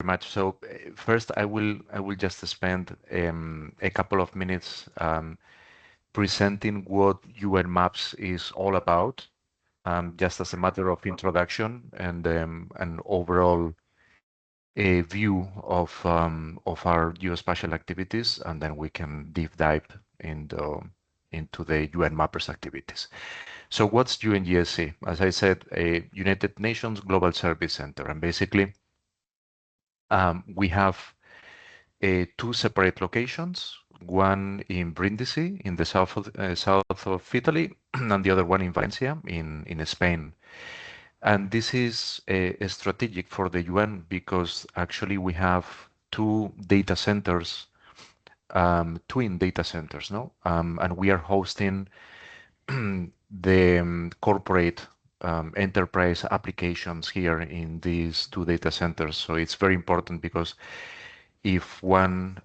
much. So first, I will just spend a couple of minutes presenting what UN Maps is all about, just as a matter of introduction and an overall view of our geospatial activities, and then we can deep dive into the UN Mappers activities. So what's UNGSC? As I said, a United Nations Global Service Center, and basically we have two separate locations, one in Brindisi in the south of Italy, and the other one in Valencia in Spain. And this is strategic for the UN because actually we have two data centers, twin data centers, no? And we are hosting the corporate enterprise applications here in these two data centers. So it's very important because if one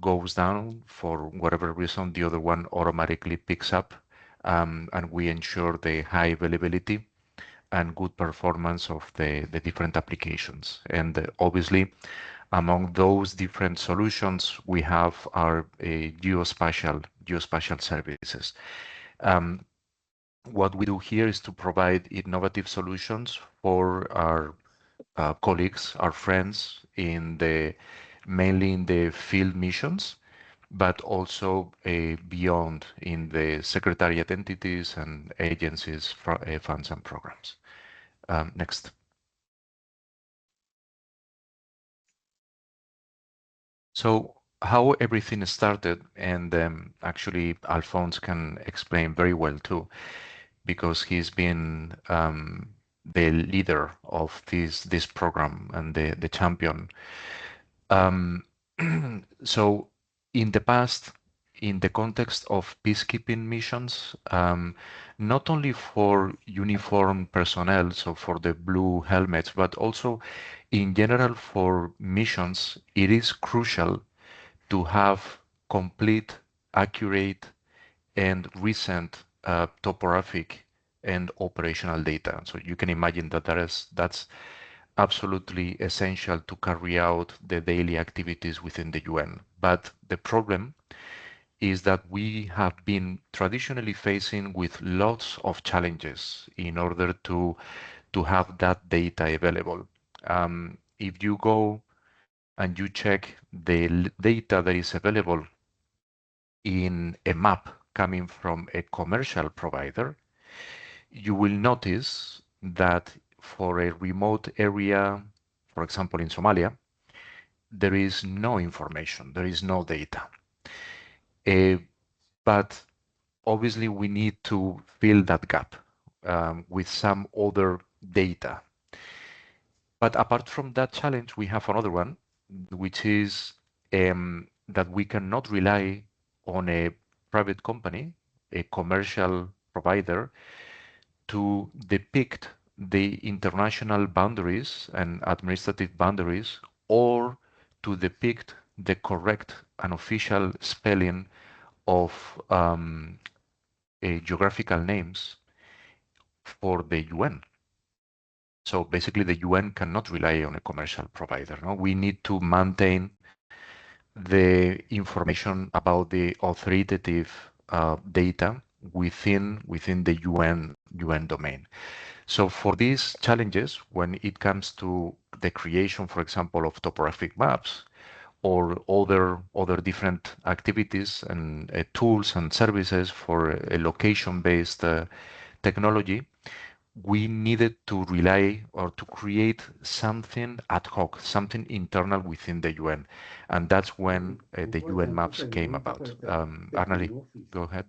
goes down for whatever reason, the other one automatically picks up, and we ensure the high availability and good performance of the different applications. And obviously, among those different solutions, we have our geospatial services. What we do here is to provide innovative solutions for our colleagues, our friends mainly in the field missions, but also beyond in the secretariat entities and agencies, funds and programs. Next. So how everything started, and actually Alphonse can explain very well too, because he's been the leader of this program and the champion. So in the past, in the context of peacekeeping missions, not only for uniformed personnel, so for the blue helmets, but also in general for missions, it is crucial to have complete, accurate, and recent topographic and operational data. So you can imagine that that's absolutely essential to carry out the daily activities within the UN. But the problem is that we have been traditionally facing with lots of challenges in order to have that data available. If you go and you check the data that is available in a map coming from a commercial provider, you will notice that for a remote area, for example, in Somalia, there is no information, there is no data. But obviously we need to fill that gap with some other data. But apart from that challenge, we have another one, which is that we cannot rely on a private company, a commercial provider, to depict the international boundaries and administrative boundaries, or to depict the correct and official spelling of geographical names for the UN. So basically the UN cannot rely on a commercial provider. No? We need to maintain the information about the authoritative data within the UN domain. So for these challenges, when it comes to the creation, for example, of topographic maps or other different activities and tools and services for a location-based technology, we needed to rely or to create something ad hoc, something internal within the UN. And that's when the UN maps came about. Arnali, go ahead.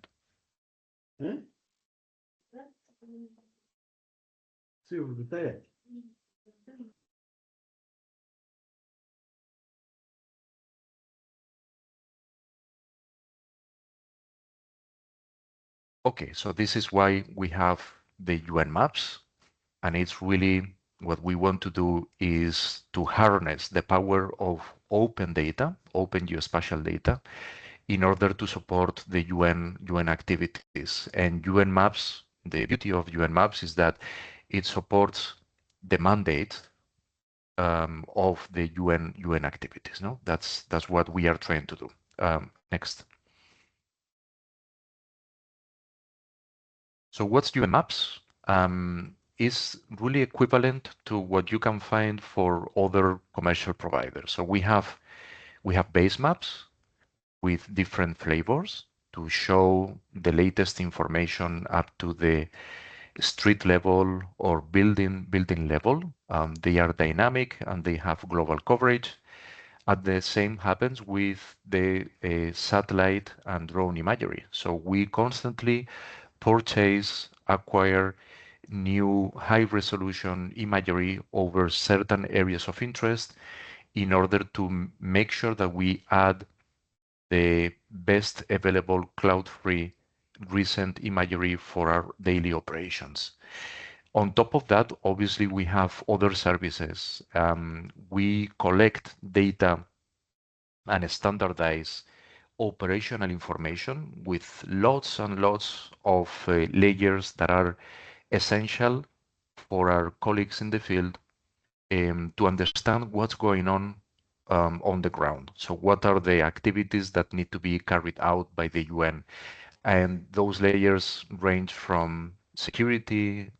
Okay, so this is why we have the UN maps, and it's really what we want to do is to harness the power of open data, open geospatial data, in order to support the UN activities. And UN maps, the beauty of UN maps is that it supports the mandate of the UN activities. No, that's what we are trying to do. Next. So what's UN Maps? Is really equivalent to what you can find for other commercial providers. So we have base maps with different flavors to show the latest information up to the street level or building level. They are dynamic and they have global coverage. At the same happens with the satellite and drone imagery. So we constantly purchase, acquire new high resolution imagery over certain areas of interest in order to make sure that we add the best available cloud-free recent imagery for our daily operations. On top of that, obviously, we have other services. We collect data and standardize operational information with lots and lots of layers that are essential for our colleagues in the field to understand what's going on the ground. So what are the activities that need to be carried out by the UN? And those layers range from security,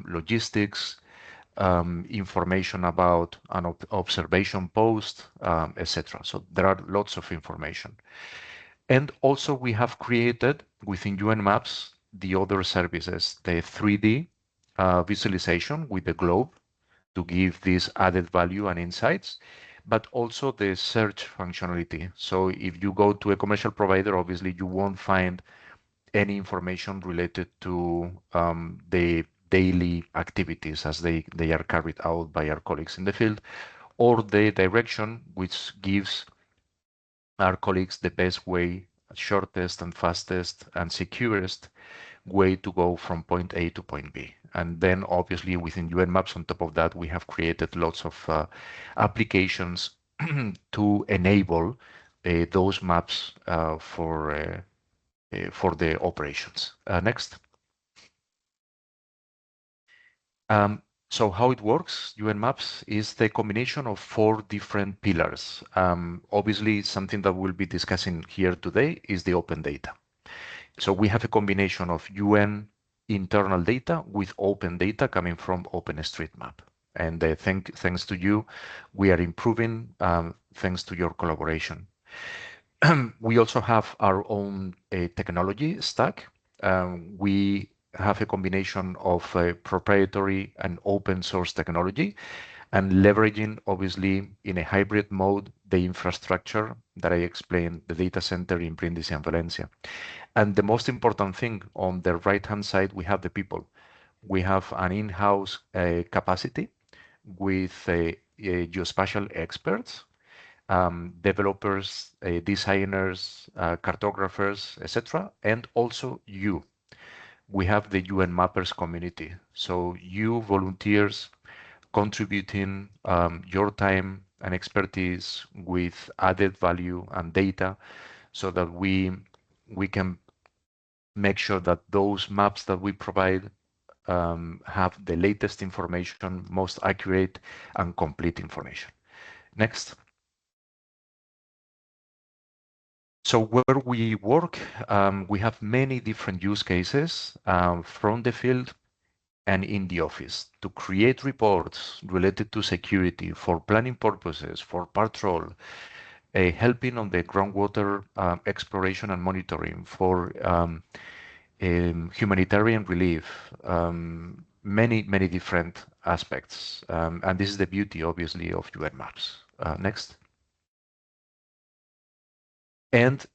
logistics, information about an observation post, etc. So there are lots of information. And also we have created within UN Maps the other services, the 3D visualization with the globe to give this added value and insights, but also the search functionality. So if you go to a commercial provider, obviously you won't find any information related to the daily activities as they are carried out by our colleagues in the field, or the direction, which gives our colleagues the best way, shortest and fastest and securest way to go from point A to point B. And then obviously within UN Maps, on top of that, we have created lots of applications to enable those maps for the operations. Next. Um, so how it works, UN Maps is the combination of four different pillars. Obviously, something that we'll be discussing here today is the open data. So we have a combination of UN internal data with open data coming from OpenStreetMap. And thanks to you, we are improving thanks to your collaboration. We also have our own technology stack. We have a combination of proprietary and open source technology and leveraging, obviously, in a hybrid mode, the infrastructure that I explained, the data center in Brindisi and Valencia. And the most important thing on the right-hand side, we have the people. We have an in-house capacity with geospatial experts, developers, designers, cartographers, etc. And also you. We have the UN Mappers community. So you volunteers contributing your time and expertise with added value and data so that we can make sure that those maps that we provide have the latest information, most accurate and complete information. Next. So where we work, we have many different use cases from the field and in the office to create reports related to security for planning purposes, for patrol, helping on the groundwater exploration and monitoring, for humanitarian relief, many different aspects. And this is the beauty, obviously, of UN Maps. Next. And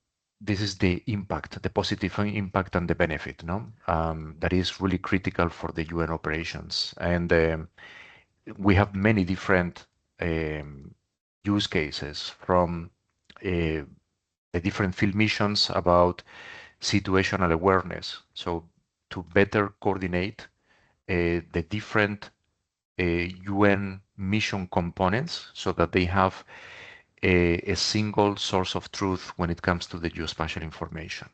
this is the impact, the positive impact and the benefit, no? That is really critical for the UN operations. And we have many different use cases from the different field missions about situational awareness. So to better coordinate the different UN mission components so that they have a single source of truth when it comes to the geospatial information.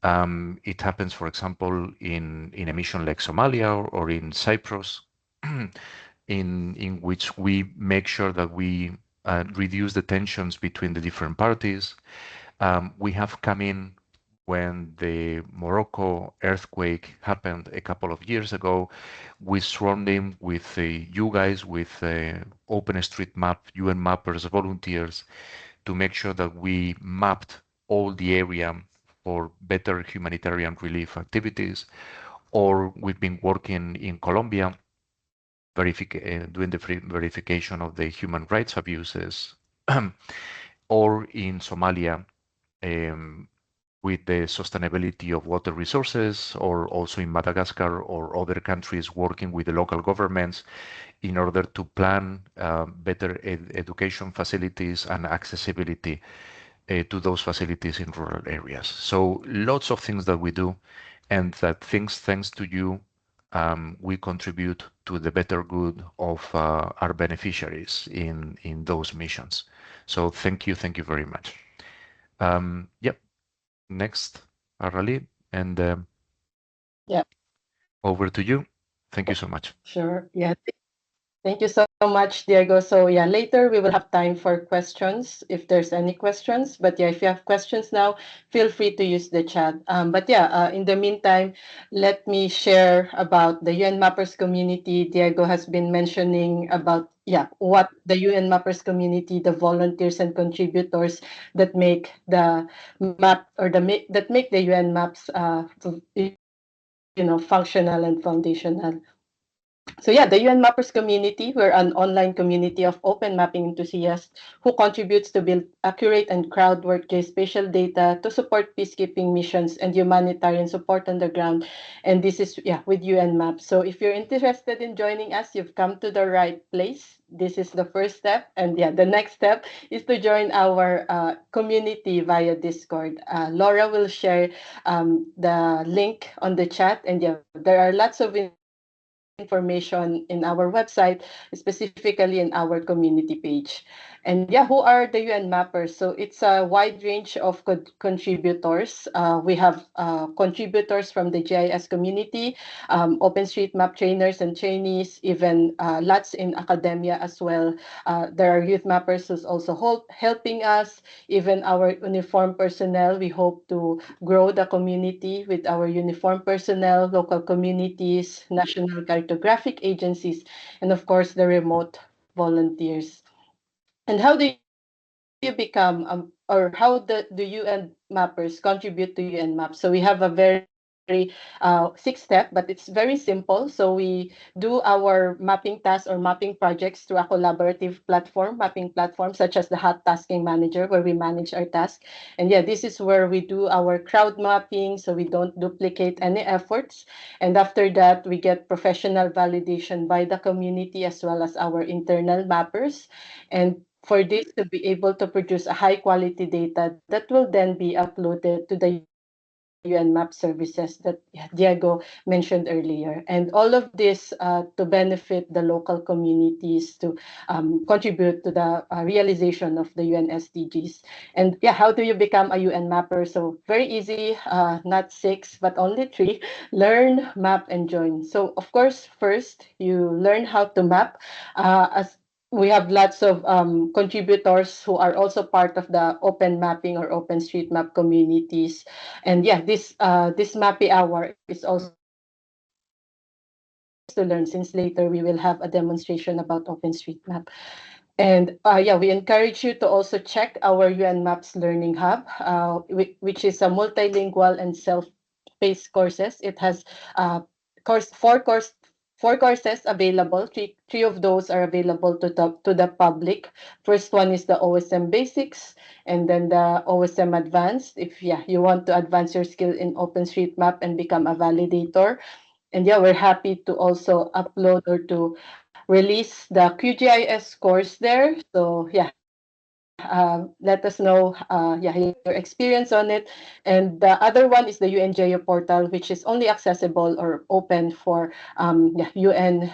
It happens, for example, in a mission like Somalia or in Cyprus. in which we make sure that we reduce the tensions between the different parties. We have come in when the Morocco earthquake happened a couple of years ago. We swarmed in with you guys, with OpenStreetMap, UN Mappers, volunteers, to make sure that we mapped all the area for better humanitarian relief activities. Or we've been working in Colombia, doing the verification of the human rights abuses, or in Somalia, um, with the sustainability of water resources, or also in Madagascar or other countries working with the local governments in order to plan better education facilities and accessibility to those facilities in rural areas. So lots of things that we do, and that things, thanks to you, we contribute to the better good of our beneficiaries in those missions. So thank you very much. Yep. Next, Arali, and Yeah, over to you. Thank you so much. sure. Yeah. Thank you so much, Diego. So yeah, later we will have time for questions if there's any questions. But yeah, if you have questions now, feel free to use the chat. But yeah, in the meantime, let me share about the UN Mappers community. Diego has been mentioning about what the UN Mappers community, the volunteers and contributors that make the map or that make the UN maps, functional and foundational. So yeah, the UN Mappers community, we're an online community of open mapping enthusiasts who contributes to build accurate and crowd-work geospatial data to support peacekeeping missions and humanitarian support on the ground. And this is with UN Maps. So if you're interested in joining us, you've come to the right place. This is the first step, and the next step is to join our community via Discord. Laura will share the link on the chat, and there are lots of information in our website, specifically in our community page. And who are the UN Mappers? So it's a wide range of contributors. We have contributors from the GIS community, OpenStreetMap trainers and trainees, even lots in academia as well. There are youth mappers who's also helping us, even our uniformed personnel. We hope to grow the community with our uniformed personnel, local communities, national cartographic agencies, and of course the remote volunteers. And how do you become or how the UN mappers contribute to UN Maps? So we have a very six step, but it's very simple. So we do our mapping tasks or mapping projects through a collaborative mapping platform, such as the Hot Tasking Manager, where we manage our tasks. And this is where we do our crowd mapping, so we don't duplicate any efforts. And after that, we get professional validation by the community as well as our internal mappers. And for this to be able to produce a high quality data that will then be uploaded to the UN Map services that Diego mentioned earlier. And all of this to benefit the local communities to contribute to the realization of the UN SDGs. And how do you become a UN mapper? So very easy, not six, but only three. Learn, map, and join. So of course, first you learn how to map. As we have lots of contributors who are also part of the open mapping or OpenStreetMap communities. And this Mappy Hour is also to learn, since later we will have a demonstration about OpenStreetMap. And we encourage you to also check our UN Maps Learning Hub, which is a multilingual and self-paced courses. It has course four courses available. Three of those are available to the public. First one is the OSM Basics, and then the OSM Advanced. If you want to advance your skill in OpenStreetMap and become a validator. And we're happy to also upload or to release the QGIS course there. So let us know your experience on it. And the other one is the UNGEO portal, which is only accessible or open for UN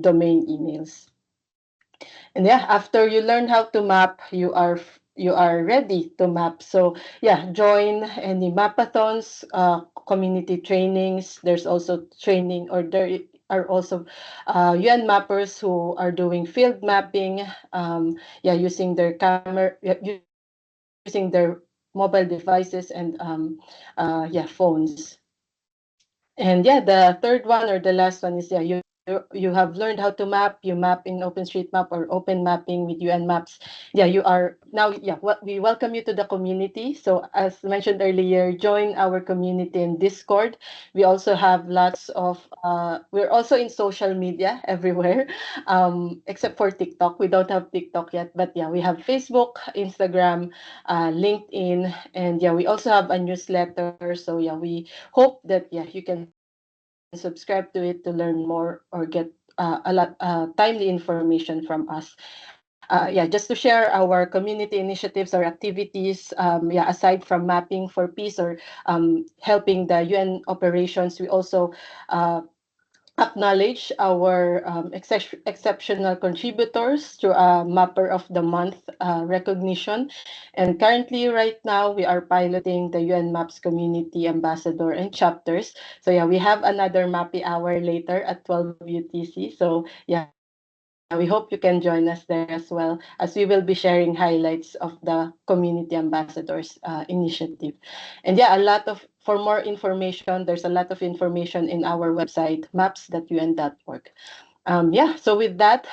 domain emails. And after you learn how to map, you are ready to map. So join any mapathons, community trainings. There's also training, or there are also UN mappers who are doing field mapping, using their camera, using their mobile devices and phones. And the third one or the last one is you have learned how to map. You map in OpenStreetMap or Open Mapping with UN Maps. You are now what we welcome you to the community. So as mentioned earlier, join our community in Discord. We also have lots of we're also in social media everywhere, except for TikTok. We don't have TikTok yet, but we have Facebook, Instagram, LinkedIn, and we also have a newsletter. So we hope that you can subscribe to it to learn more or get a lot timely information from us. Just to share our community initiatives or activities, aside from mapping for peace or helping the UN operations, we also uh, acknowledge our exceptional contributors through a Mapper of the Month recognition. And currently, right now, we are piloting the UN Maps Community Ambassador and chapters. So we have another Mappy Hour later at 12 UTC. So we hope you can join us there as well, as we will be sharing highlights of the Community Ambassadors initiative. And for more information, there's a lot of information in our website, maps.un.org. So with that,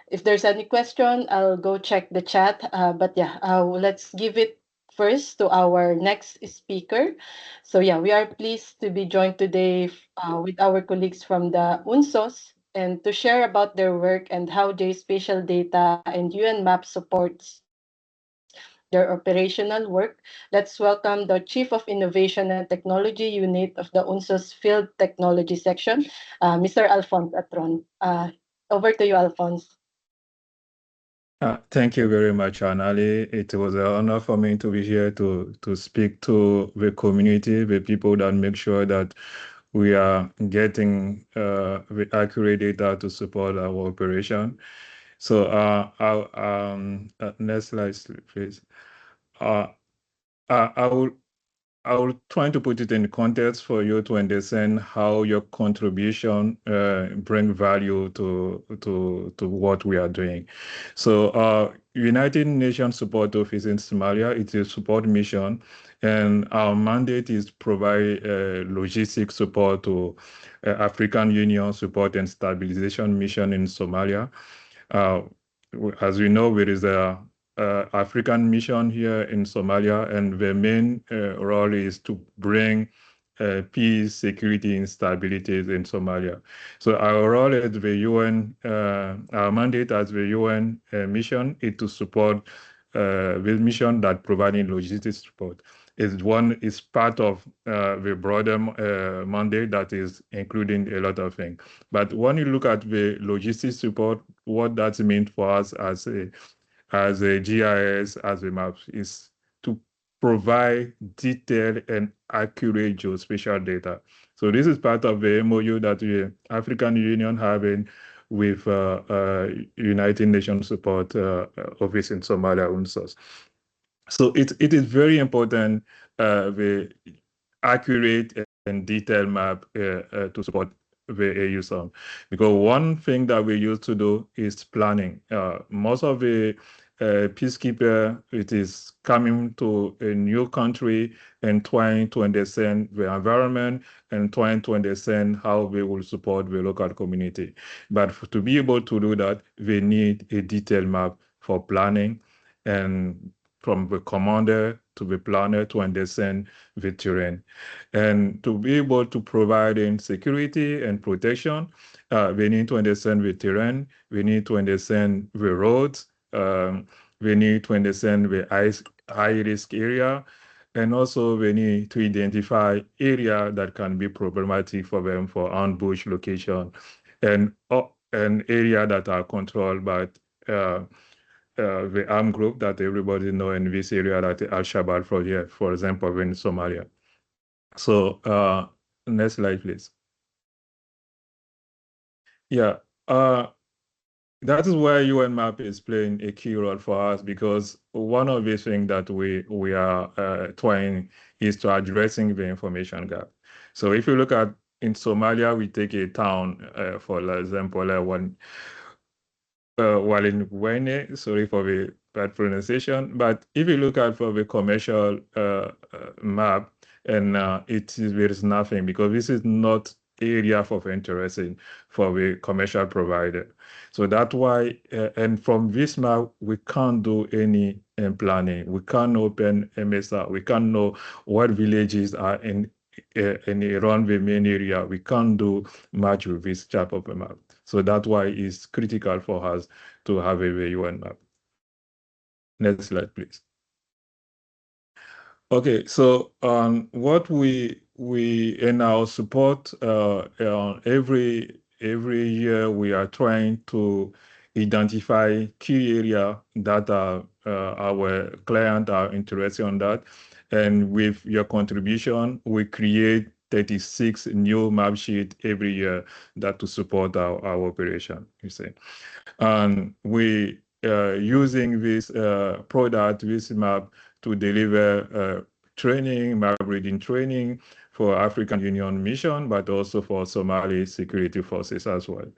if there's any question, I'll go check the chat. Let's give it first to our next speaker. So we are pleased to be joined today with our colleagues from the UNSOS and to share about their work and how spatial data and UN Map supports their operational work. Let's welcome the Chief of Innovation and Technology Unit of the UNSOS Field Technology Section, Mr. Alphonse Atron. Over to you, Alphonse. Thank you very much, Anali. It was an honor for me to be here to speak to the community, the people that make sure that we are getting the accurate data to support our operation. So, next slide, please. Uh, I will try to put it in context for you to understand how your contribution bring value to what we are doing. So United Nations Support Office in Somalia, it's a support mission, and our mandate is provide logistic support to African Union Support and Stabilization Mission in Somalia. Uh, as we know, there is a African mission here in Somalia, and the main role is to bring peace, security, and stability in Somalia. So our role as the UN, our mandate as the UN mission is to support the mission that providing logistics support. Is part of the broader mandate that is including a lot of things. But when you look at the logistics support, what that means for us as a GIS, as a map, is to provide detailed and accurate geospatial data. So this is part of the MOU that the African Union having with United Nations Support Office in Somalia, UNSOS. So it is very important the accurate and detailed map to support the AU zone. Because one thing that we used to do is planning. Most of the peacekeeper, it is coming to a new country and trying to understand the environment and trying to understand how they will support the local community. But to be able to do that, they need a detailed map for planning, and from the commander to the planner to understand the terrain. And to be able to provide in security and protection, we need to understand the terrain, we need to understand the roads, we need to understand the high-risk area, and also we need to identify area that can be problematic for them for ambush location, and an area that are controlled by the armed group that everybody know in this area, that Al-Shabaab for here, for example, in Somalia. So next slide, please. Yeah, that is where UN Map is playing a key role for us, because one of the things that we are trying is to addressing the information gap. So if you look at in Somalia, we take a town, for example, while in Wayne, sorry for the bad pronunciation, but if you look at for the commercial map, and there is nothing, because this is not area of interest for the commercial provider. So that's why, and from this map, we can't do any planning. We can't open MSR. We can't know what villages are in around the main area. We can't do much with this type of a map. So that's why it's critical for us to have a UN map. Next slide, please. Okay, so what we in our support every year we are trying to identify key area that our client are interested on that, and with your contribution we create 36 new map sheet every year that to support our operation, you see. And we using this product, this map, to deliver training, map reading training for African Union mission, but also for Somali security forces as well.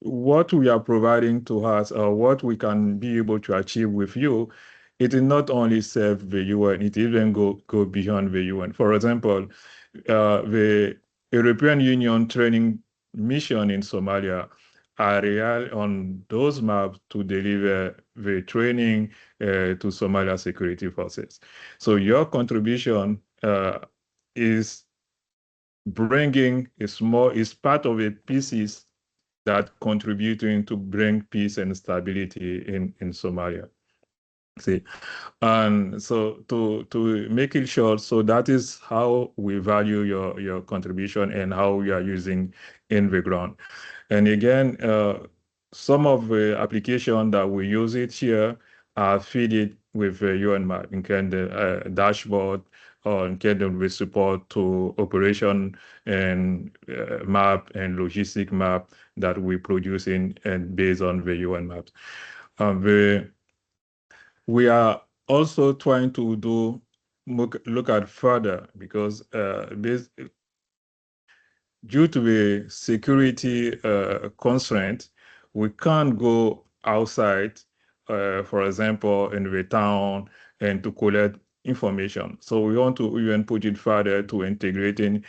What we are providing to us, or what we can be able to achieve with you, it will not only serve the UN, it even go beyond the UN. For example, the European Union training mission in Somalia are rely on those maps to deliver the training to Somalia security forces. So your contribution is bringing is part of the pieces that contributing to bring peace and stability in Somalia. See, and so to make it short, so that is how we value your contribution and how we are using in the ground. And again, some of the application that we use it here are fitted with the UN map, in kind of dashboard, or in kind of with support to operation and map and logistic map that we produce in and based on the UN maps. We are also trying to look at further, because due to the security constraint, we can't go outside, for example, in the town and to collect information. So we want to even put it further to integrating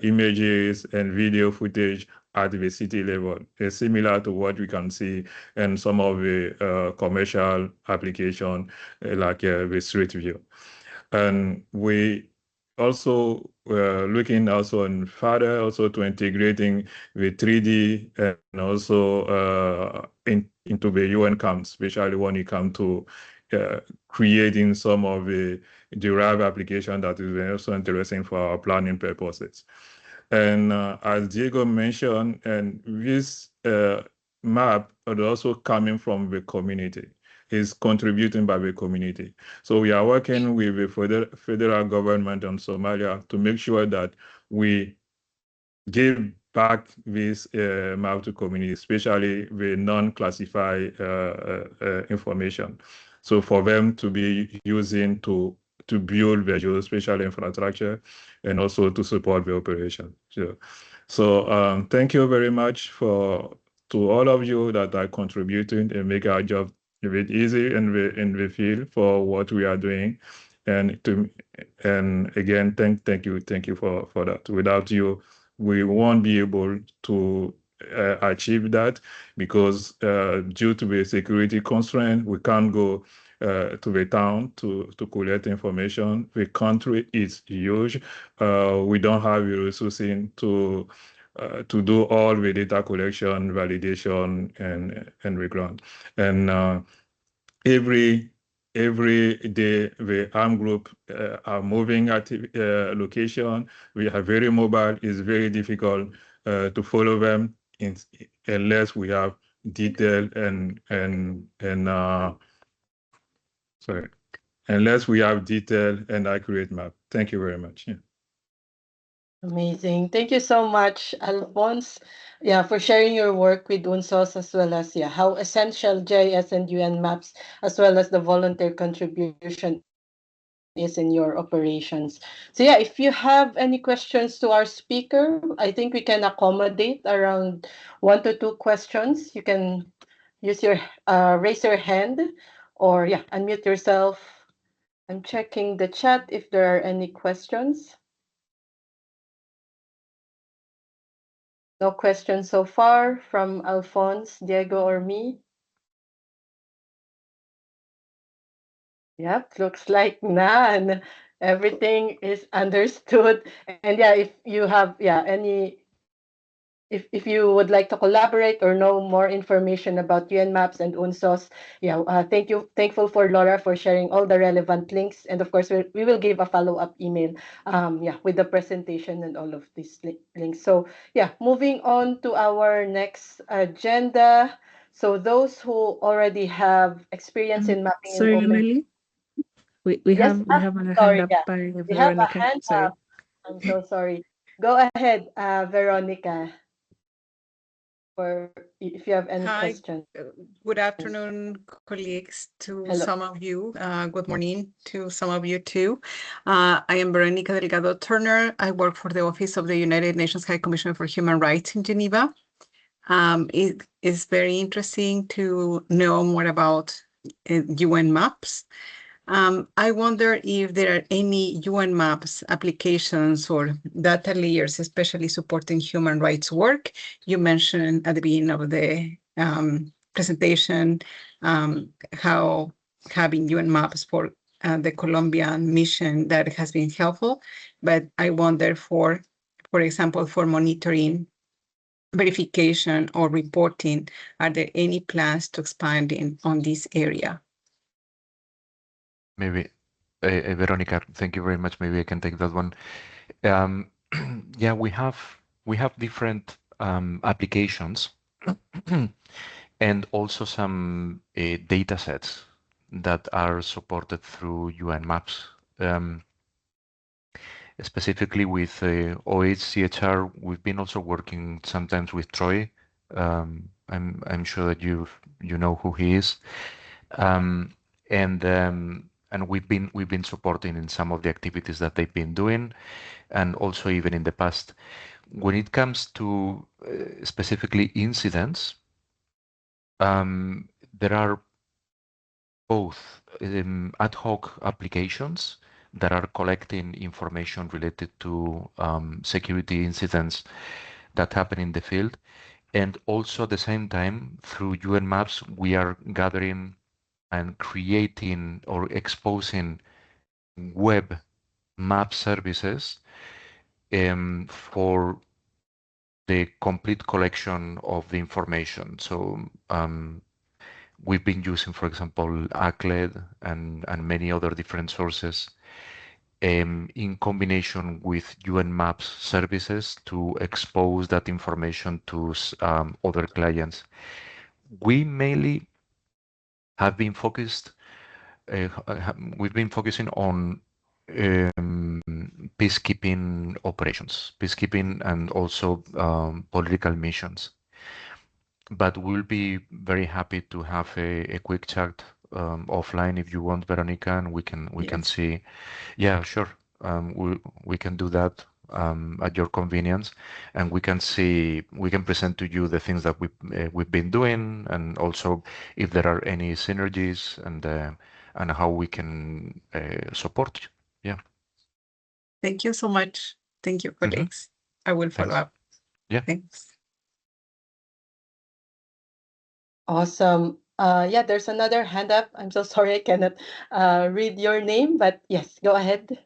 images and video footage at the city level, similar to what we can see in some of the commercial application, like the Street View. And we also looking also in further also to integrating the 3D and also into the UN camps, especially when it comes to creating some of the derived application that is also interesting for our planning purposes. And as Diego mentioned, and this map is also coming from the community, is contributing by the community. So we are working with the federal government on Somalia to make sure that we give back this map to community, especially the non-classified information. So for them to be using to build the geospatial infrastructure and also to support the operation. So thank you very much to all of you that are contributing and make our job a bit easy in the field for what we are doing. And again, thank you for that. Without you, we won't be able to achieve that, because due to the security constraint, we can't go to the town to collect information. The country is huge. We don't have the resources to do all the data collection, validation, and reground. And every day the armed group are moving at location. We are very mobile. It's very difficult to follow them unless we have detailed unless we have detailed and accurate map. Thank you very much. Yeah. Amazing. Thank you so much, Alphonse, for sharing your work with UNSOS, as well as how essential GIS and UN maps, as well as the volunteer contribution is is in your operations. So yeah, if you have any questions to our speaker, I think we can accommodate around 1 to 2 questions. You can use your raise your hand or yeah, unmute yourself. I'm checking the chat if there are any questions. No questions so far from Alphonse, Diego, or me. Yep, looks like none. Everything is understood. And yeah, if you have any if you would like to collaborate or know more information about UN Maps and UNSOS, thankful for Laura for sharing all the relevant links, and of course we will give a follow-up email, with the presentation and all of these links. So yeah, moving on to our next agenda. So those who already have experience in mapping in Sorry, open. Emily. We Yes, have a hand sorry, up yeah, by we have a Veronica. hand Sorry. up. I'm so sorry. Go ahead, Veronica, for if you have any Hi, questions. good afternoon, colleagues, to Hello. some of you. Good morning to some of you too. I am Veronica Delgado Turner. I work for the Office of the United Nations High Commissioner for Human Rights in Geneva. It is very interesting to know more about UN maps. I wonder if there are any UN Maps applications or data layers, especially supporting human rights work. You mentioned at the beginning of the presentation how having UN Maps for the Colombian mission that has been helpful, but I wonder for example, for monitoring, verification, or reporting, are there any plans to expand on this area? Maybe, Veronica, thank you very much. Maybe I can take that one. Yeah, we have different applications and also some data sets that are supported through UN Maps. Specifically with OHCHR, we've been also working sometimes with Troy. I'm sure that you know who he is. And we've been supporting in some of the activities that they've been doing, and also even in the past. When it comes to specifically incidents, there are both ad hoc applications that are collecting information related to security incidents that happen in the field, and also at the same time through UN Maps we are gathering and creating or exposing web map services for the complete collection of the information. So we've been using, for example, ACLED and many other different sources in combination with UN Maps services to expose that information to other clients. We mainly have been focused we've been focusing on peacekeeping operations, peacekeeping and also political missions. But we'll be very happy to have a quick chat offline if you want, Veronica, and we can Yes. see. Yeah, sure. We can do that at your convenience, and we can present to you the things that we've been doing, and also if there are any synergies and how we can support you. Yeah. Thank you so much. Thank you, colleagues. I will follow Thanks. up. Yeah. Thanks. Awesome. Yeah, there's another hand up. I'm so sorry I cannot read your name, but yes, go ahead.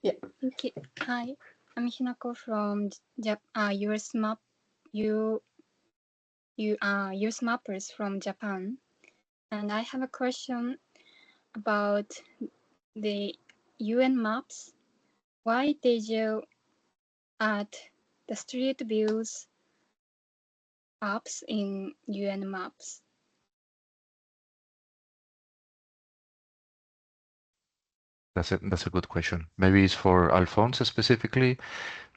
Yeah. Thank you. Hi, I'm Hinako from US Map. US Mappers from Japan, and I have a question about the UN maps. Why did you add the street views apps in UN maps? That's a good question. Maybe it's for Alphonse specifically.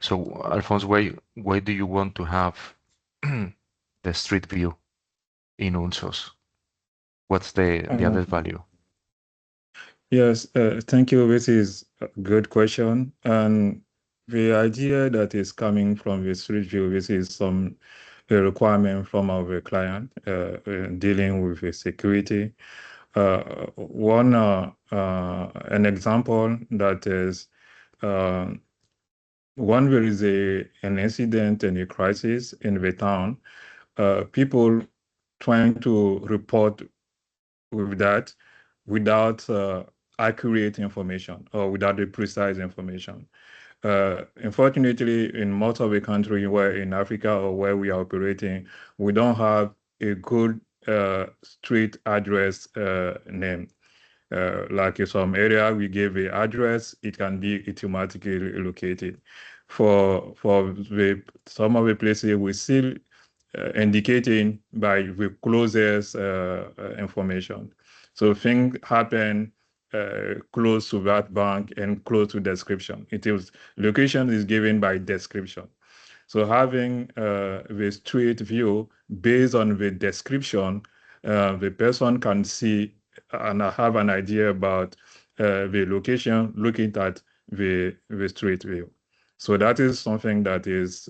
So, Alphonse, why do you want to have the street view in UNSOS? What's the added value? Yes, thank you. This is a good question. And the idea that is coming from the street view, this is some requirement from our client dealing with the security. An example that is when there is an incident and a crisis in the town, people trying to report with that without accurate information or without the precise information. Unfortunately, in most of the country where in Africa or where we are operating, we don't have a good street address name. Like in some area, we give the address, it can be automatically located. For some of the places, we still indicating by the closest information. So things happen close to that bank and close to description. Location is given by description. So having the street view based on the description, the person can see and have an idea about the location looking at the street view. So that is something that is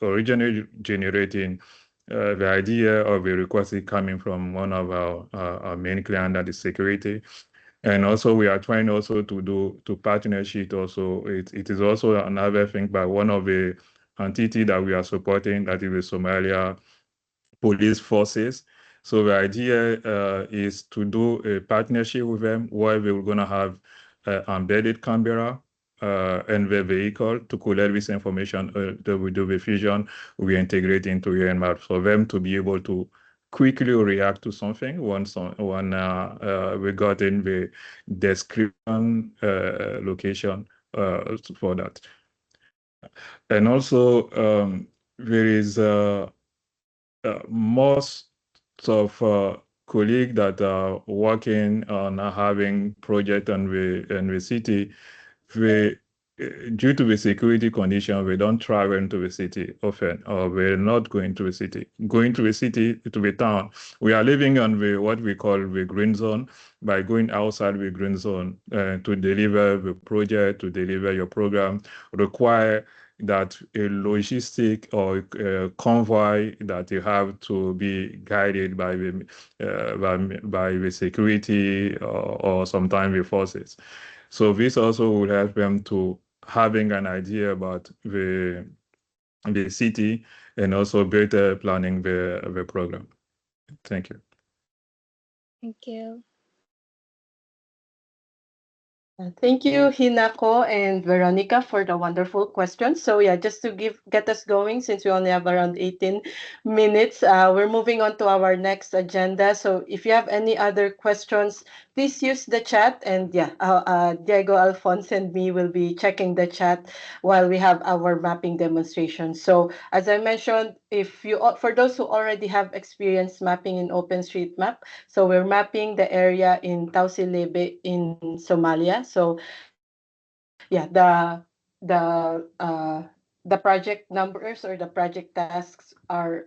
originally generating the idea of a request coming from one of our main client, that is security. And also we are trying also to do partnership also. It is also another thing by one of the entity that we are supporting, that is the Somalia police forces. So the idea is to do a partnership with them where we're going to have embedded camera and the vehicle to collect this information that we do the fusion, we integrate into UN Maps for them to be able to quickly react to something when we got in the description location for that. And also there is most of colleagues that are working on having project in the city, due to the security condition, we don't travel into the city often, or we're not going to the city. Going to the city, to the town, we are living on what we call the green zone. By going outside the green zone to deliver the project, to deliver your program, require that a logistic or a convoy that you have to be guided by the security or sometimes the forces. So this also will help them to having an idea about the city and also better planning the program. Thank you. Thank you. Thank you, Hinako and Veronica, for the wonderful questions. So yeah, just to get us going, since we only have around 18 minutes, we're moving on to our next agenda. So if you have any other questions, please use the chat. And yeah, Diego, Alphonse, and me will be checking the chat while we have our mapping demonstration. So as I mentioned, for those who already have experience mapping in OpenStreetMap, so we're mapping the area in Tausilebe in Somalia. So yeah, the project numbers or the project tasks are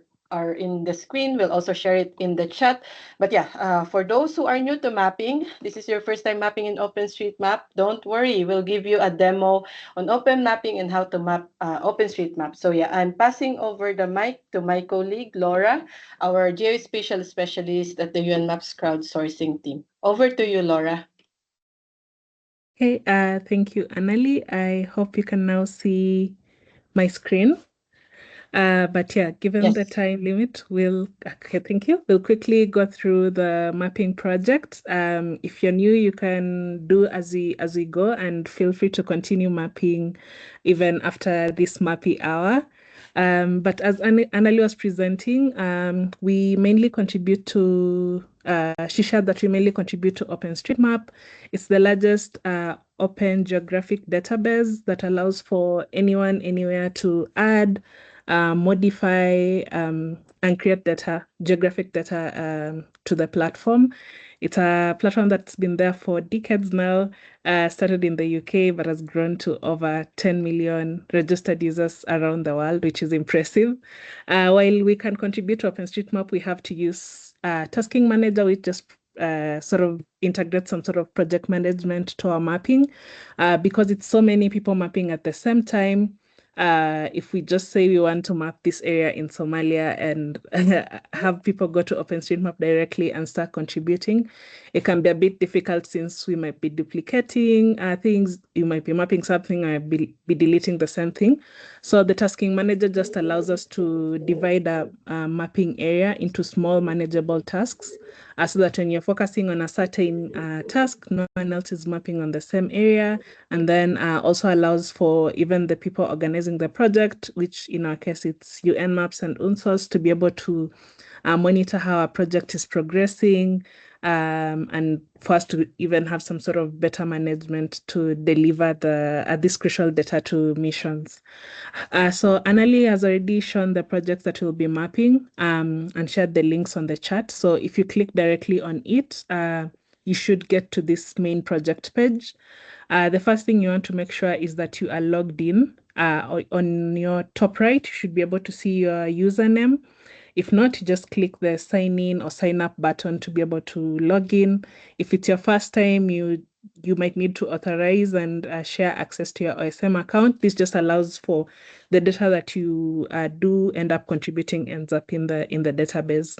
in the screen. We'll also share it in the chat. But yeah, for those who are new to mapping, this is your first time mapping in OpenStreetMap, don't worry, we'll give you a demo on Open Mapping and how to map OpenStreetMap. So yeah, I'm passing over the mic to my colleague, Laura, our geospatial specialist at the UN Maps crowdsourcing team. Over to you, Laura. Hey, thank you, Annalie. I hope you can now see my screen. But yeah, given the time limit, thank you. We'll quickly go through the mapping project. If you're new, you can do as we go, and feel free to continue mapping even after this Mappy Hour. But as Annalie was presenting, we mainly contribute to, she shared that we mainly contribute to OpenStreetMap. It's the largest open geographic database that allows for anyone, anywhere to add, modify, and create geographic data to the platform. It's a platform that's been there for decades now, started in the UK, but has grown to over 10 million registered users around the world, which is impressive. While we can contribute to OpenStreetMap, we have to use tasking manager, which just sort of integrate some sort of project management to our mapping. Because it's so many people mapping at the same time, if we just say we want to map this area in Somalia and have people go to OpenStreetMap directly and start contributing, it can be a bit difficult since we might be duplicating things. You might be mapping something or be deleting the same thing. So the tasking manager just allows us to divide a mapping area into small manageable tasks, so that when you're focusing on a certain task, no one else is mapping on the same area. And then also allows for even the people organizing the project, which in our case, it's UN Maps and UNSOS, to be able to monitor how our project is progressing, and for us to even have some sort of better management to deliver this crucial data to missions. So Annalie has already shown the projects that we'll be mapping and shared the links on the chat. So if you click directly on it, you should get to this main project page. The first thing you want to make sure is that you are logged in. On your top right, you should be able to see your username. If not, just click the sign in or sign up button to be able to log in. If it's your first time, you might need to authorize and share access to your OSM account. This just allows for the data that you do end up contributing ends up in the database.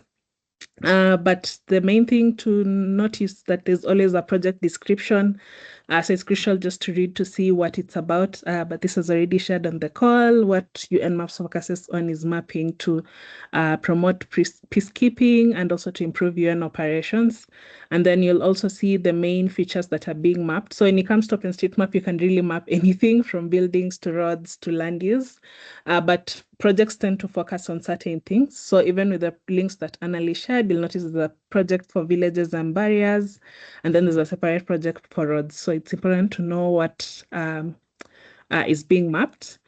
But the main thing to notice that there's always a project description. So it's crucial just to read to see what it's about. But this is already shared on the call. What UN Maps focuses on is mapping to promote peacekeeping and also to improve UN operations. And then you'll also see the main features that are being mapped. So when it comes to OpenStreetMap, you can really map anything from buildings to roads to land use. But projects tend to focus on certain things. So even with the links that Annalie shared, you'll notice there's a project for villages and barriers, and then there's a separate project for roads. So it's important to know what is being mapped.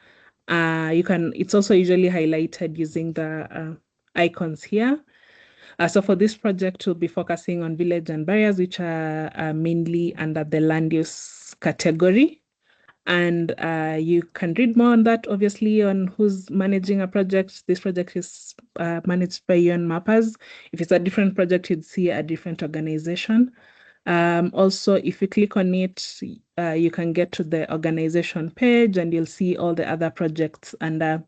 It's also usually highlighted using the icons here. So for this project, we'll be focusing on village and barriers, which are mainly under the land use category. And you can read more on that, obviously, on who's managing a project. This project is managed by UN Mappers. If it's a different project, you'd see a different organization. Also, if you click on it, you can get to the organization page and you'll see all the other projects under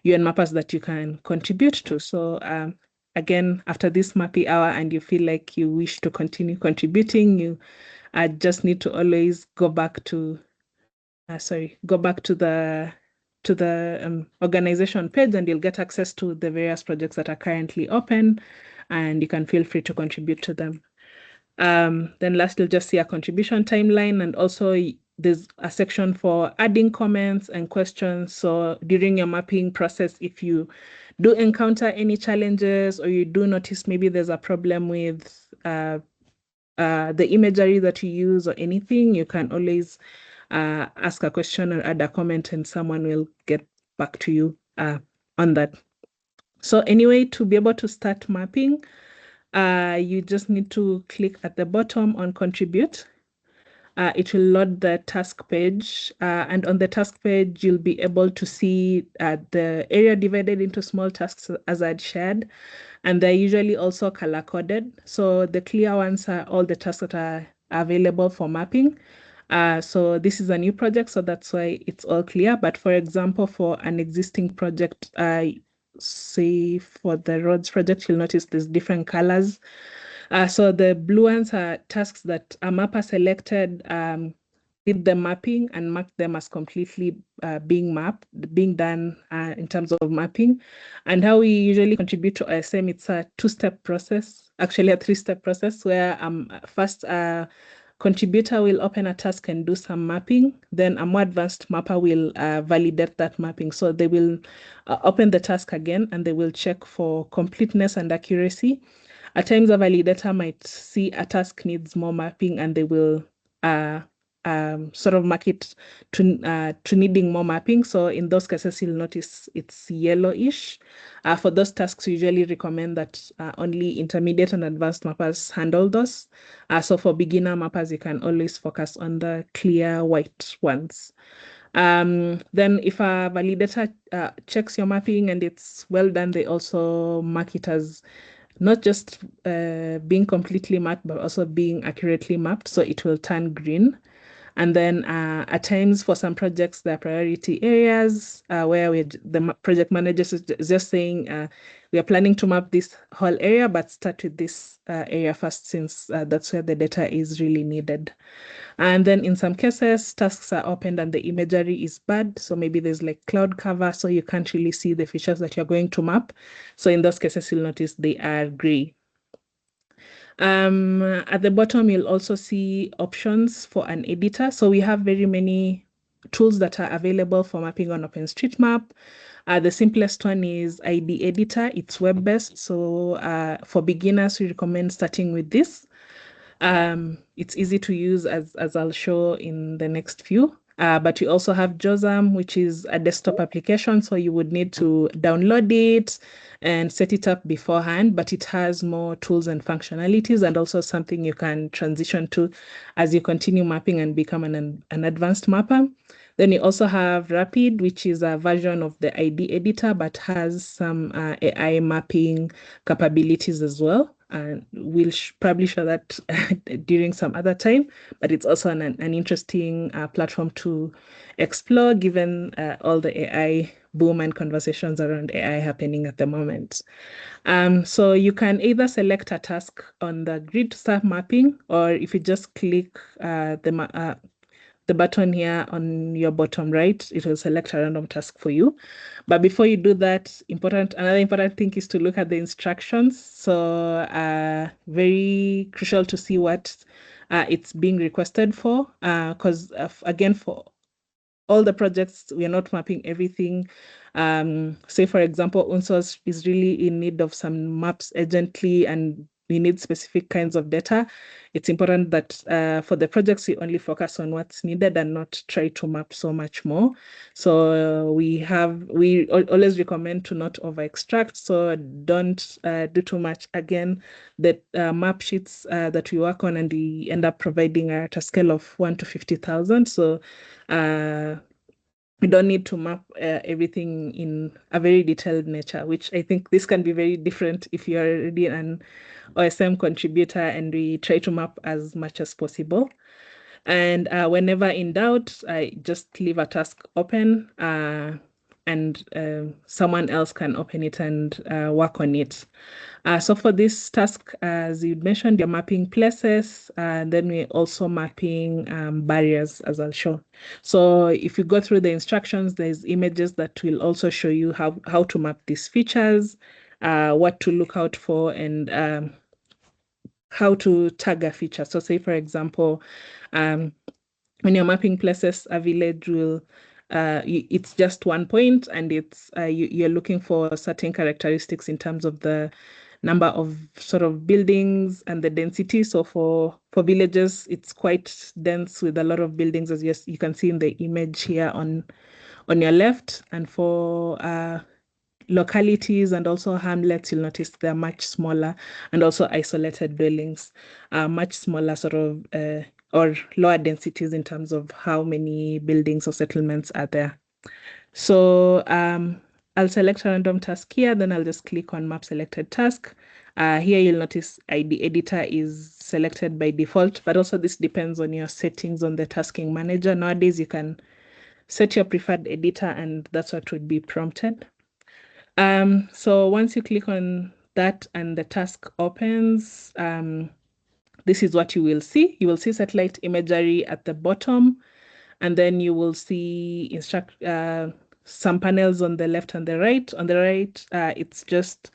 UN Mappers that you can contribute to. So again, after this Mappy Hour and you feel like you wish to continue contributing, you just need to always go back to the organization page and you'll get access to the various projects that are currently open and you can feel free to contribute to them. Then last, you'll just see a contribution timeline, and also there's a section for adding comments and questions. So during your mapping process, if you do encounter any challenges or you do notice maybe there's a problem with the imagery that you use or anything, you can always ask a question or add a comment and someone will get back to you on that. So anyway, to be able to start mapping, you just need to click at the bottom on contribute. It will load the task page, and on the task page, you'll be able to see the area divided into small tasks as I'd shared, and they're usually also color-coded. So the clear ones are all the tasks that are available for mapping. So this is a new project, so that's why it's all clear. But for example, for an existing project, say for the roads project, you'll notice there's different colors. So the blue ones are tasks that a mapper selected, did the mapping and marked them as completely being done in terms of mapping. And how we usually contribute to OSM, it's a two-step process, actually a three-step process where first contributor will open a task and do some mapping. Then a more advanced mapper will validate that mapping. So they will open the task again and they will check for completeness and accuracy. At times, a validator might see a task needs more mapping and they will sort of mark it to needing more mapping. So in those cases, you'll notice it's yellowish. For those tasks, we usually recommend that only intermediate and advanced mappers handle those. So for beginner mappers, you can always focus on the clear white ones. Then if a validator checks your mapping and it's well done, they also mark it as not just being completely mapped, but also being accurately mapped. So it will turn green. And then at times for some projects, there are priority areas where the project manager is just saying, we are planning to map this whole area, but start with this area first, since that's where the data is really needed. And then in some cases, tasks are opened and the imagery is bad. So maybe there's like cloud cover, so you can't really see the features that you're going to map. So in those cases, you'll notice they are gray. At the bottom, you'll also see options for an editor. So we have very many tools that are available for mapping on OpenStreetMap. The simplest one is ID Editor. It's web-based. So for beginners, we recommend starting with this. It's easy to use, as I'll show in the next few. But you also have JOSAM, which is a desktop application. So you would need to download it and set it up beforehand, but it has more tools and functionalities, and also something you can transition to as you continue mapping and become an advanced mapper. Then you also have Rapid, which is a version of the ID editor, but has some AI mapping capabilities as well. And we'll probably show that during some other time, but it's also an interesting platform to explore, given all the AI boom and conversations around AI happening at the moment. So you can either select a task on the grid to start mapping, or if you just click the button here on your bottom right, it will select a random task for you. But before you do that, another important thing is to look at the instructions. So very crucial to see what it's being requested for, because again, for all the projects, we are not mapping everything. Say, for example, UNSOS is really in need of some maps urgently, and we need specific kinds of data. It's important that for the projects, we only focus on what's needed and not try to map so much more. So we always recommend to not over extract. So don't do too much. Again, the map sheets that we work on, and we end up providing at a scale of 1 to 50,000. So we don't need to map everything in a very detailed nature, which I think this can be very different if you're already an OSM contributor, and we try to map as much as possible. And whenever in doubt, I just leave a task open and someone else can open it and work on it. So for this task, as you mentioned, you're mapping places, and then we're also mapping barriers, as I'll show. So if you go through the instructions, there's images that will also show you how to map these features, what to look out for, and how to tag a feature. So say, for example, when you're mapping places, a village will it's just one point, and it's you're looking for certain characteristics in terms of the number of sort of buildings and the density. So for villages, it's quite dense with a lot of buildings, as you can see in the image here on your left. And for localities and also hamlets, you'll notice they're much smaller, and also isolated dwellings are much smaller, sort of or lower densities in terms of how many buildings or settlements are there. So I'll select a random task here, then I'll just click on map selected task. Here you'll notice ID editor is selected by default, but also this depends on your settings on the tasking manager. Nowadays, you can set your preferred editor, and that's what would be prompted. So once you click on that and the task opens, this is what you will see. You will see satellite imagery at the bottom, and then you will see some panels on the left and the right. On the right, it's just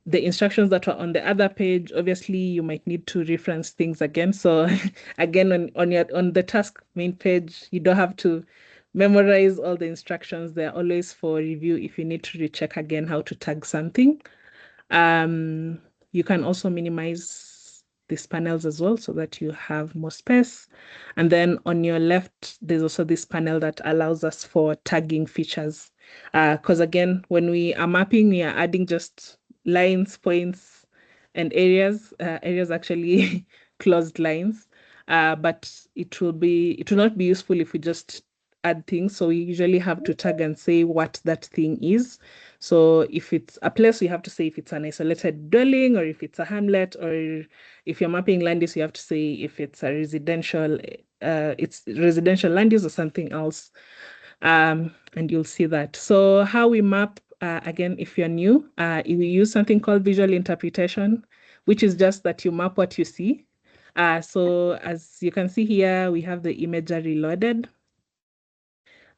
the instructions that are on the other page. Obviously, you might need to reference things again. So again, on the task main page, you don't have to memorize all the instructions. They're always for review if you need to recheck again how to tag something. You can also minimize these panels as well so that you have more space. And then on your left, there's also this panel that allows us for tagging features. Because again, when we are mapping, we are adding just lines, points, and areas. Areas actually closed lines. But it will not be useful if we just add things. So we usually have to tag and say what that thing is. So if it's a place, we have to say if it's an isolated dwelling or if it's a hamlet, or if you're mapping land use, you have to say if it's a residential, land use or something else. And you'll see that. So how we map, again, if you're new, we use something called visual interpretation, which is just that you map what you see. So as you can see here, we have the imagery loaded.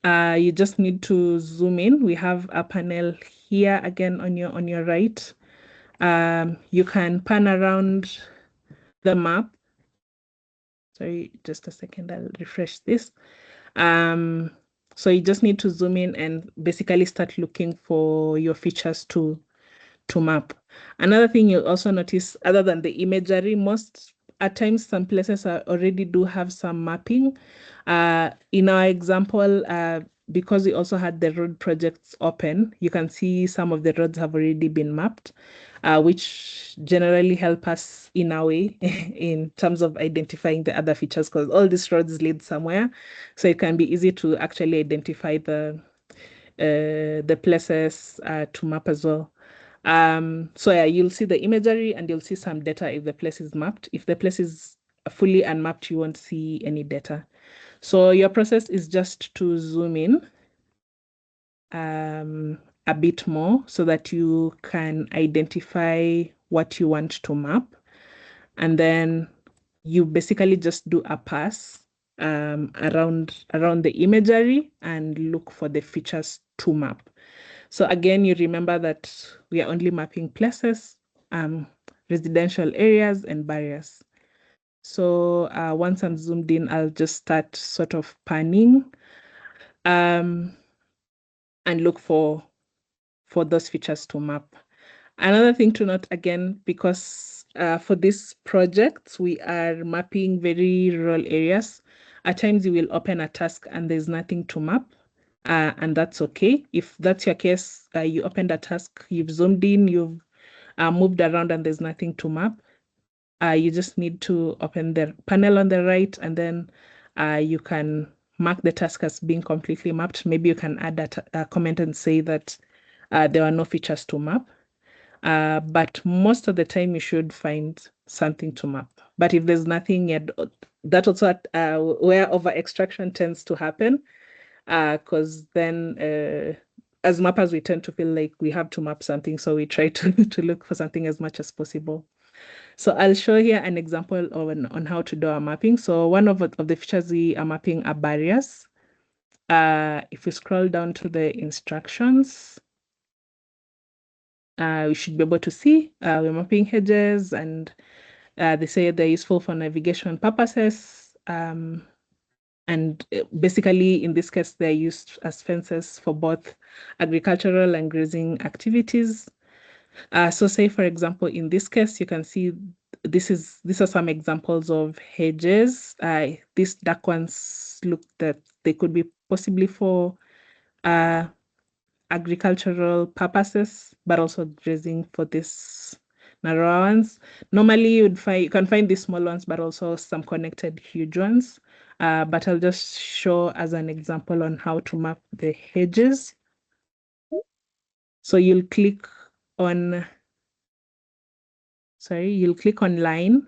You just need to zoom in. We have a panel here again on your right. You can pan around the map. Sorry, just a second, I'll refresh this. So you just need to zoom in and basically start looking for your features to map. Another thing you'll also notice, other than the imagery, at times some places already do have some mapping. In our example, because we also had the road projects open, you can see some of the roads have already been mapped, which generally help us in a way in terms of identifying the other features, because all these roads lead somewhere. So it can be easy to actually identify the places to map as well. So yeah, you'll see the imagery and you'll see some data if the place is mapped. If the place is fully unmapped, you won't see any data. So your process is just to zoom in a bit more so that you can identify what you want to map. And then you basically just do a pass around the imagery and look for the features to map. So again, you remember that we are only mapping places, residential areas and barriers. So once I'm zoomed in, I'll just start sort of panning and look for those features to map. Another thing to note again, because for this project, we are mapping very rural areas. At times you will open a task and there's nothing to map. And that's okay. If that's your case, you opened a task, you've zoomed in, you've moved around and there's nothing to map. You just need to open the panel on the right and then you can mark the task as being completely mapped. Maybe you can add a comment and say that there are no features to map. But most of the time you should find something to map. But if there's nothing yet, that's also where over extraction tends to happen. Because then as mappers, we tend to feel like we have to map something. So we try to look for something as much as possible. So I'll show here an example on how to do our mapping. So one of the features we are mapping are barriers. If we scroll down to the instructions, we should be able to see we're mapping hedges, and they say they're useful for navigation purposes. And basically, in this case, they're used as fences for both agricultural and grazing activities. So say, for example, in this case, you can see these are some examples of hedges. These dark ones look that they could be possibly for agricultural purposes, but also grazing for these narrow ones. Normally, you can find these small ones, but also some connected huge ones. But I'll just show as an example on how to map the hedges. So you'll click on, line.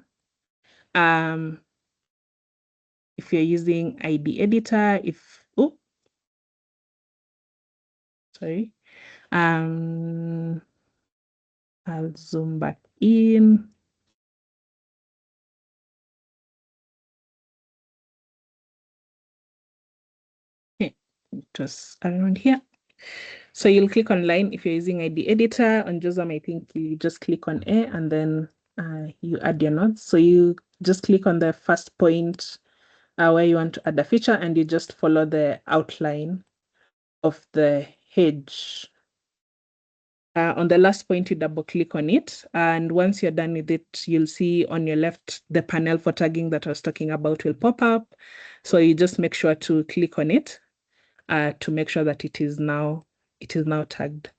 If you're using ID editor, I'll zoom back in. Okay, just around here. So you'll click on line if you're using ID editor. On JOSM, I think you just click on A and then you add your nodes. So you just click on the first point where you want to add a feature and you just follow the outline of the hedge. On the last point, you double click on it. And once you're done with it, you'll see on your left, the panel for tagging that I was talking about will pop up. So you just make sure to click on it to make sure that it is now tagged.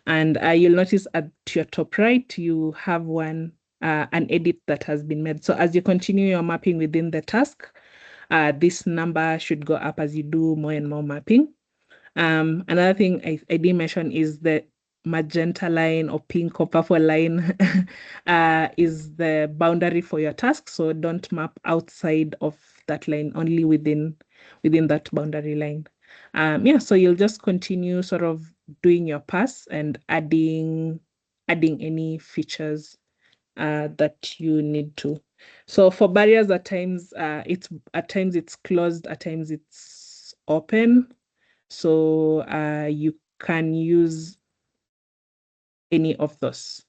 And you'll notice at your top right, you have an edit that has been made. So as you continue your mapping within the task, this number should go up as you do more and more mapping. Another thing I did mention is the magenta line or pink or purple line is the boundary for your task. So don't map outside of that line, only within that boundary line. Yeah, so you'll just continue sort of doing your pass and adding any features that you need to. So for barriers, at times it's closed, at times it's open. So you can use any of those.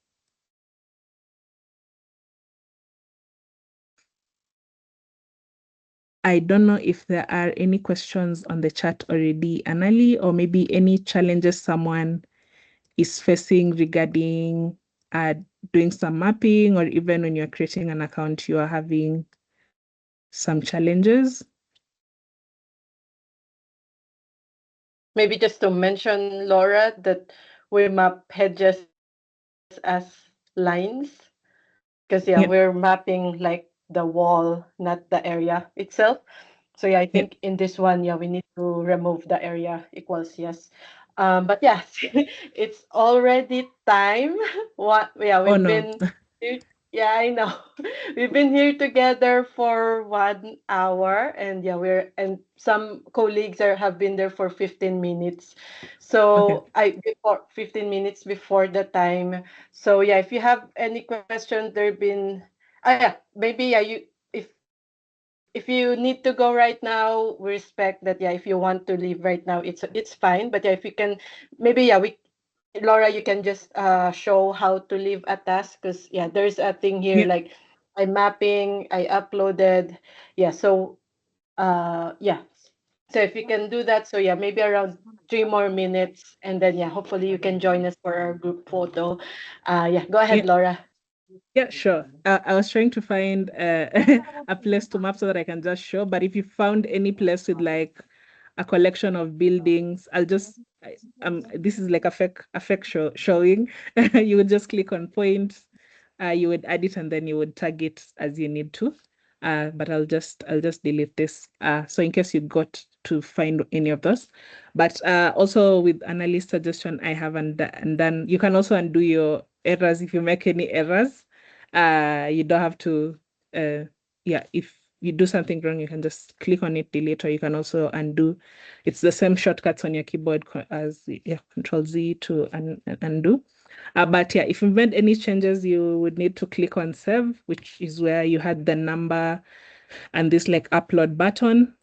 I don't know if there are any questions on the chat already, Anali, or maybe any challenges someone is facing regarding doing some mapping, or even when you're creating an account, you are having some challenges. Maybe just to mention, Laura, that we map hedges as lines, because we're mapping like the wall, not the area itself. So I think in this one, we need to remove the area equals yes. But yeah, it's already time. We've been here, I know. We've been here together for 1 hour, and and some colleagues have been there for 15 minutes. So before 15 minutes before the time. So if you have any questions, there've been maybe if you need to go right now, we respect that. If you want to leave right now, it's fine. But if you can, maybe Laura, you can just show how to leave a task, because there's a thing here like I'm mapping, I uploaded. So so if you can do that, so maybe around 3 more minutes, and then hopefully you can join us for our group photo. Go ahead, Laura. Yeah, sure. I was trying to find a place to map so that I can just show. But if you found any place with like a collection of buildings, I'll just this is like a fake showing. You would just click on points, you would add it, and then you would tag it as you need to. But I'll just delete this. So in case you got to find any of those. But also with analyst suggestion, I haven't done. You can also undo your errors if you make any errors. You don't have to, if you do something wrong, you can just click on it, delete, or you can also undo. It's the same shortcuts on your keyboard as Control Z to undo. But if you've made any changes, you would need to click on save, which is where you had the number and this like upload button.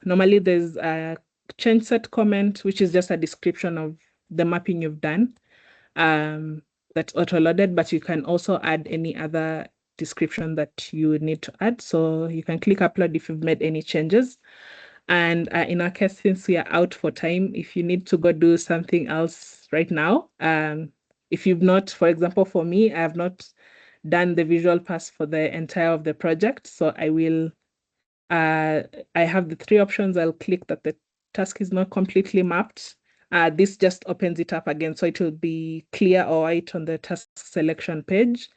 Normally there's a change set comment, which is just a description of the mapping you've done. That's auto-loaded, but you can also add any other description that you would need to add. So you can click upload if you've made any changes. And in our case, since we are out for time, if you need to go do something else right now, if you've not, for example, for me, I have not done the visual pass for the entire of the project. So I will, I have the 3 options. I'll click that the task is not completely mapped. This just opens it up again. So it will be clear or white on the task selection page.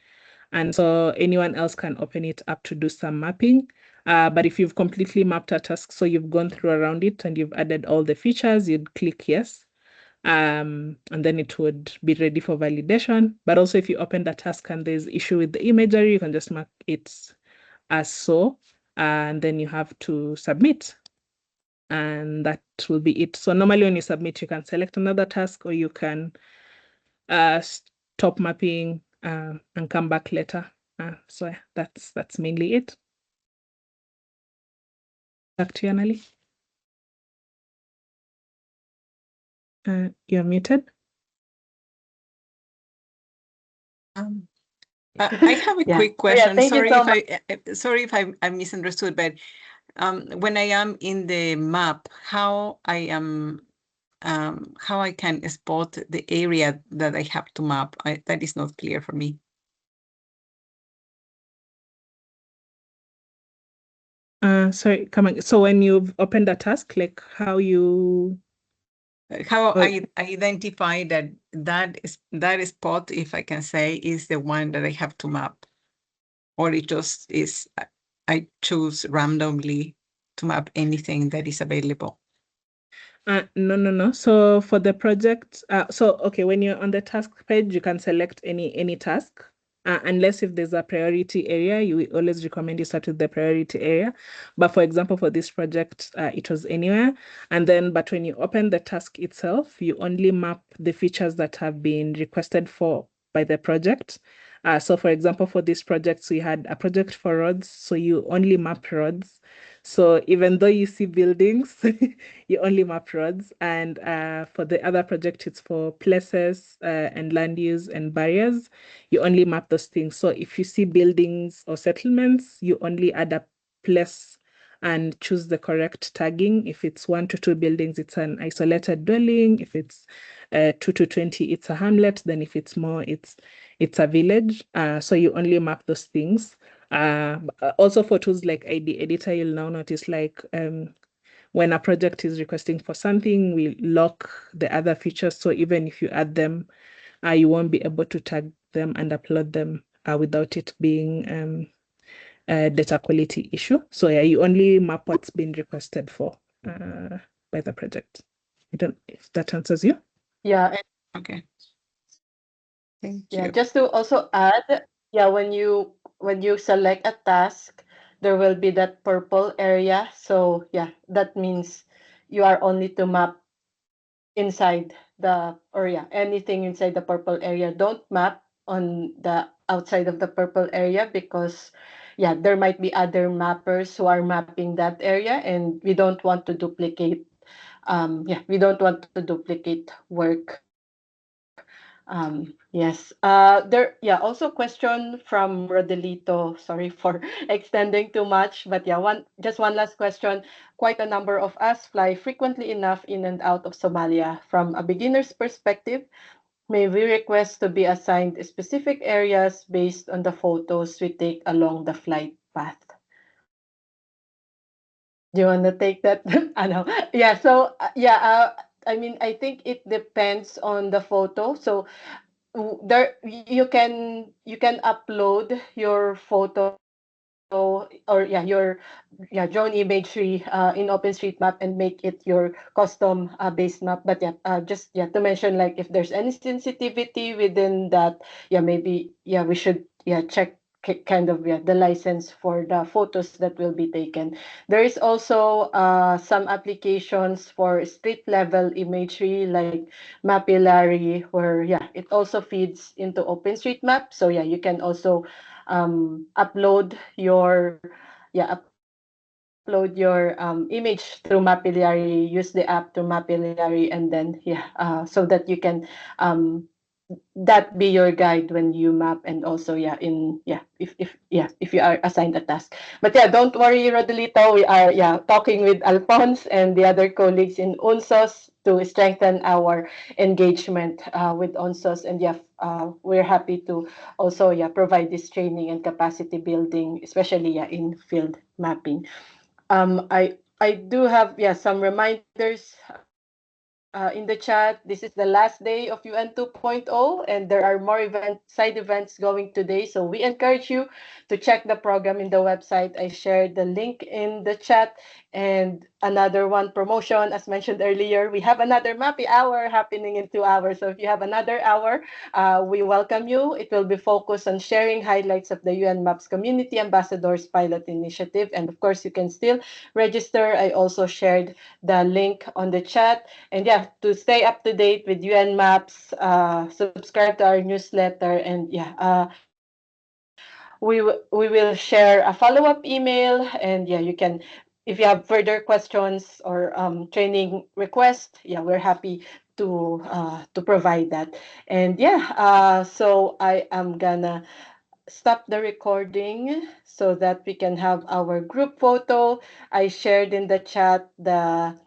And so anyone else can open it up to do some mapping. But if you've completely mapped a task, so you've gone through around it and you've added all the features, you'd click yes. And then it would be ready for validation. But also if you open the task and there's issue with the imagery, you can just mark it as so, and then you have to submit. And that will be it. So normally when you submit, you can select another task, or you can stop mapping and come back later. So that's mainly it. Back to you, Anali. You're muted. I have a quick question. Sorry if I misunderstood, but when I am in the map, how I can spot the area that I have to map? That is not clear for me. Sorry, come on. So when you've opened a task, like how you... I identify that spot, if I can say, is the one that I have to map, or it just is I choose randomly to map anything that is available? No. So for the project, okay, when you're on the task page, you can select any task. Unless if there's a priority area, we always recommend you start with the priority area. But for example, for this project, it was anywhere. But when you open the task itself, you only map the features that have been requested for by the project. So for example, for this project, we had a project for roads. So you only map roads. So even though you see buildings, you only map roads. And for the other project, it's for places and land use and barriers. You only map those things. So if you see buildings or settlements, you only add a place and choose the correct tagging. If it's 1 to 2 buildings, it's an isolated dwelling. If it's 2 to 20, it's a hamlet. Then if it's more, it's a village. So you only map those things. Also for tools like ID editor, you'll now notice like when a project is requesting for something, we lock the other features. So even if you add them, you won't be able to tag them and upload them without it being a data quality issue. So yeah, you only map what's been requested for by the project. I don't know if that answers you. Yeah. Okay. Thank Yeah, you. just to also add, yeah, when you select a task, there will be that purple area. So yeah, that means you are only to map inside anything inside the purple area. Don't map on the outside of the purple area because yeah, there might be other mappers who are mapping that area, and we don't want to duplicate work. Yes. Also question from Rodelito. Sorry for extending too much, but yeah, one last question. Quite a number of us fly frequently enough in and out of Somalia. From a beginner's perspective, may we request to be assigned specific areas based on the photos we take along the flight path? Do you want to take that? I know. Yeah. So I mean, I think it depends on the photo. So there you can upload your photo or your drone imagery in OpenStreetMap and make it your custom based map. But just to mention, like if there's any sensitivity within that, maybe we should check kind of the license for the photos that will be taken. There is also some applications for street level imagery like Mapillary, where it also feeds into OpenStreetMap. So you can also upload your image through Mapillary, use the app through Mapillary, and then so that you can that be your guide when you map, and also if you are assigned a task. But don't worry, Rodelito, we are talking with Alphonse and the other colleagues in UNSOS to strengthen our engagement with UNSOS, and we're happy to also provide this training and capacity building, especially in field mapping. I do have some reminders in the chat. This is the last day of UN 2.0, and there are more side events going today. So we encourage you to check the program in the website. I shared the link in the chat. And another one promotion, as mentioned earlier, we have another Mappy Hour happening in 2 hours. So if you have another hour, we welcome you. It will be focused on sharing highlights of the UN Maps Community Ambassadors Pilot Initiative. And of course, you can still register. I also shared the link on the chat. And to stay up to date with UN Maps, subscribe to our newsletter, and we will share a follow-up email, and you can, if you have further questions or training requests, we're happy to provide that. And so I am gonna stop the recording so that we can have our group photo. I shared in the chat the